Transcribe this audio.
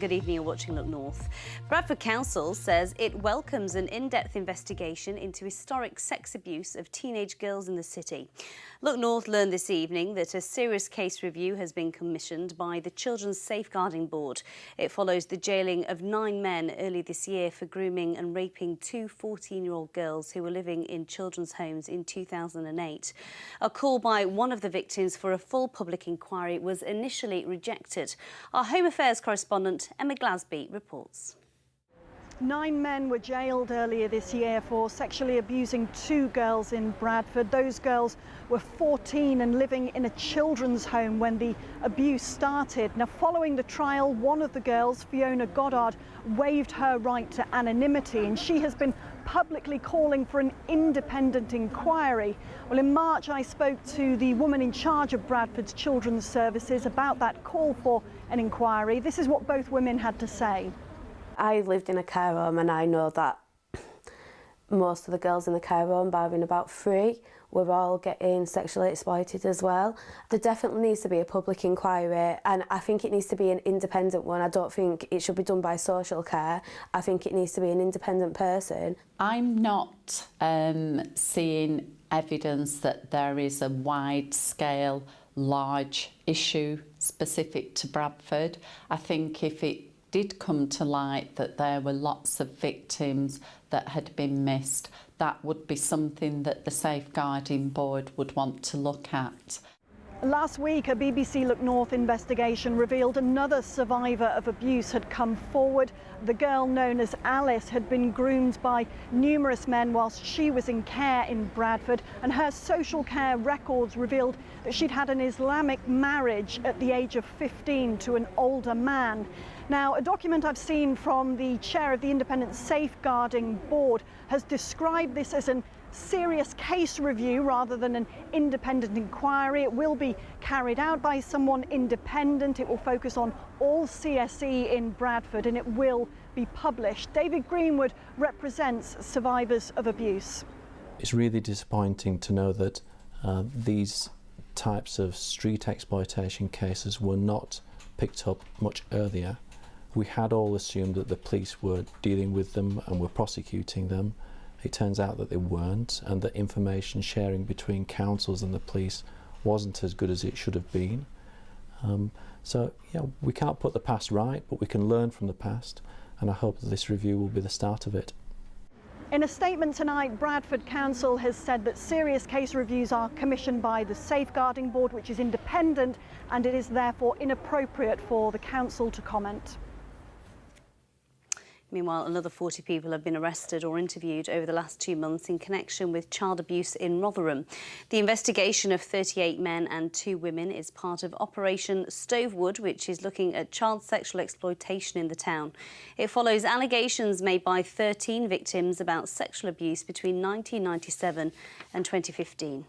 Good evening, you're watching Look North. Bradford Council says it welcomes an in-depth investigation into historic sex abuse of teenage girls in the city. Look North learned this evening that a serious case review has been commissioned by the Children's Safeguarding Board. It follows the jailing of 9 men early this year for grooming and raping 2 14-year-old girls who were living in children's homes in 2008. A call by one of the victims for a full public inquiry was initially rejected. Our Home Affairs correspondent Emma Glasby reports. 9 men were jailed earlier this year for sexually abusing 2 girls in Bradford. Those girls were 14 and living in a children's home when the abuse started. Now, following the trial, one of the girls, Fiona Goddard, waived her right to anonymity, and she has been publicly calling for an independent inquiry. Well, in March, I spoke to the woman in charge of Bradford's children's services about that call for an inquiry. This is what both women had to say. I lived in a care home and I know that most of the girls in the care home, barring about 3, were all getting sexually exploited as well. There definitely needs to be a public inquiry, and I think it needs to be an independent one. I don't think it should be done by social care. I think it needs to be an independent person. I'm not seeing evidence that there is a wide-scale, large issue specific to Bradford. I think if it did come to light that there were lots of victims that had been missed, that would be something that the Safeguarding Board would want to look at. Last week, a BBC Look North investigation revealed another survivor of abuse had come forward. The girl known as Alice had been groomed by numerous men whilst she was in care in Bradford, and her social care records revealed that she'd had an Islamic marriage at the age of 15 to an older man. Now, a document I've seen from the chair of the Independent Safeguarding Board has described this as a serious case review rather than an independent inquiry. It will be carried out by someone independent. It will focus on all CSE in Bradford, and it will be published. David Greenwood represents survivors of abuse. It's really disappointing to know that these types of street exploitation cases were not picked up much earlier. We had all assumed that the police were dealing with them and were prosecuting them. It turns out that they weren't, and that information sharing between councils and the police wasn't as good as it should have been. So, yeah, we can't put the past right, but we can learn from the past, and I hope that this review will be the start of it. In a statement tonight, Bradford Council has said that serious case reviews are commissioned by the Safeguarding Board, which is independent, and it is therefore inappropriate for the council to comment. Meanwhile, another 40 people have been arrested or interviewed over the last 2 months in connection with child abuse in Rotherham. The investigation of 38 men and 2 women is part of Operation Stovewood, which is looking at child sexual exploitation in the town. It follows allegations made by 13 victims about sexual abuse between 1997 and 2015.